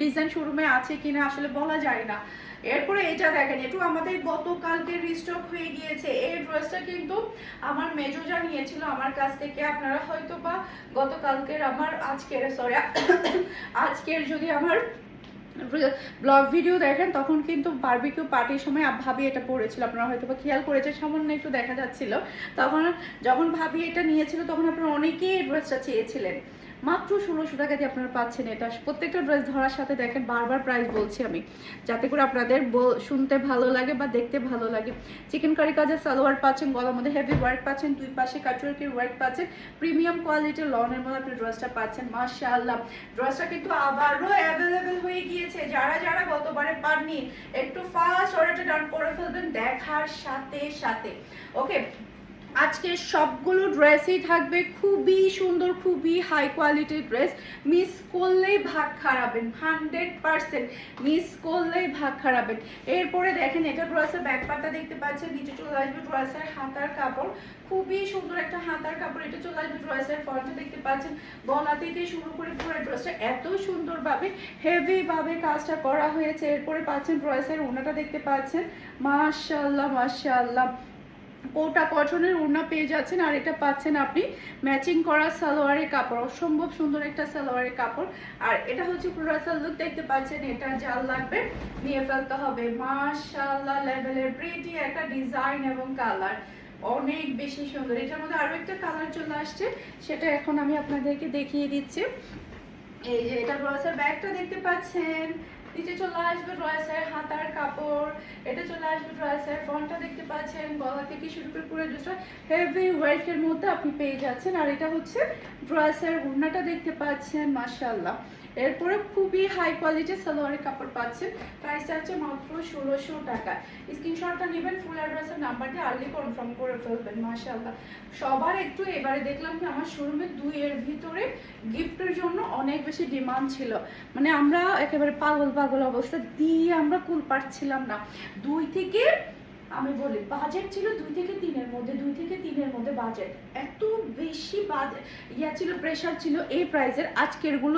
Design শোরুমে আছে কিনা আসলে বলা যায় না। এরপরে এটা দেখেন, একটু আমাদের গতকালকে রিস্টক হয়ে গিয়েছে। এই ড্রেসটা কিন্তু আমার মেজোজা নিয়েছিল আমার কাছ থেকে। আপনারা হয়তো বা গতকালকের আমার আজকের যদি আমার ব্লগ ভিডিও দেখেন তখন কিন্তু বারবিকিউ পার্টির সময় ভাবি এটা পরেছিল, আপনারা হয়তো বা খেয়াল করেছে, সামান্য একটু দেখা যাচ্ছিল। তখন যখন ভাবি এটা নিয়েছিল তখন আপনারা অনেকেই এই ড্রেসটা চেয়েছিলেন। মাত্র 1600 টাকা দিয়ে আপনারা পাচ্ছেন এটা। প্রত্যেকটা ড্রেস ধরার সাথে দেখেন বারবার প্রাইস বলছি আমি, যাতে করে আপনাদের শুনতে ভালো লাগে বা দেখতে ভালো লাগে। চিকেন কারি কাজের সালোয়ার পাচ্ছেন, গলার মধ্যে হেভি ওয়ার্ক পাচ্ছেন, দুই পাশে কাটওয়ার্কের ওয়ার্ক পাচ্ছেন, প্রিমিয়াম কোয়ালিটির লনের মধ্যে আপনি ড্রেসটা পাচ্ছেন। মাশাআল্লাহ, ড্রেসটা কিন্তু আবারও অ্যাভেলেবেল হয়ে গিয়েছে। যারা যারা গতবারে পাননি একটু ফাস্ট অর্ডারটা ডান করে ফেলবেন দেখার সাথে সাথে। ওকে, আজকে সবগুলো ড্রেসই থাকবে খুবই সুন্দর, খুবই হাই কোয়ালিটির ড্রেস। মিস করলেই ভাগ খারাপেন, 100% মিস করলেই ভাগ খারাপেন। এরপরে দেখেন এটা ড্রেসের ব্যাকপার্টটা দেখতে পাচ্ছেন, নিচে চলে আসবে ড্রেসের হাতার কাপড়, খুবই সুন্দর একটা হাতার কাপড়। এটা চলে আসবে ড্রেসের ফ্রন্টে দেখতে পাচ্ছেন, গলা থেকে শুরু করে পুরো ড্রেসটা এত সুন্দরভাবে হেভি ভাবে কাজটা করা হয়েছে। এরপরে পাচ্ছেন ড্রেসের ওড়নাটা দেখতে পাচ্ছেন, মাশাআল্লাহ মাশাআল্লাহ, কোটা কটনের ওড়না পেয়ে যাচ্ছেন। আর এটা পাচ্ছেন আপনি ম্যাচিং করা সালোয়ারের কাপড়, অসম্ভব সুন্দর একটা সালোয়ারের কাপড়। আর এটা হচ্ছে পুরাসাল লুক দেখতে পাচ্ছেন, এটা জাল লাগবে নিয়ে ফেলতে হবে। মাশাআল্লাহ, লেভেলের প্রিটি একটা ডিজাইন এবং কালার, অনেক বেশি সুন্দর। এটার মধ্যে আরো একটা কালার চলে আসছে, সেটা এখন আমি আপনাদেরকে দেখিয়ে দিচ্ছি। এই যে এটা ড্রেসের ব্যাগটা দেখতে পাচ্ছেন, নিচে চলে আসবে ড্রেসের হাতার কাপড়, এটা চলে আসবে ড্রেসের ফ্রন্টটা দেখতে পাচ্ছেন, গলা থেকে শুরু করে পুরো ড্রেসটা হেভি ওয়ার্কের মধ্যে আপনি পেয়ে যাচ্ছেন। আর এটা হচ্ছে ড্রেসের ওড়নাটা দেখতে পাচ্ছেন, মাশাআল্লাহ। এরপরে খুবই হাই কোয়ালিটির সালোয়ারের কাপড় পাচ্ছেন, প্রাইসটা আছে মাত্র 1600 টাকা। স্ক্রিনশটটা নেবেন, ফুল অ্যাড্রেসের নাম্বার দিয়ে আর্লি কনফার্ম করে ফেলবেন। মাশাআল্লাহ, সবার একটু এবারে দেখলাম কি আমার শোরুমে 2 এর ভিতরে গিফটের জন্য অনেক বেশি ডিমান্ড ছিল, মানে আমরা একেবারে পাগল পাগল অবস্থা দিয়ে আমরা কুল পাচ্ছিলাম না। 2 থেকে, আমি বলি বাজেট ছিল 2 থেকে 3-এর মধ্যে, 2 থেকে 3-এর মধ্যে বাজেট, এত বেশি ছিল, প্রেশার ছিল এই প্রাইসের। আজকের গুলো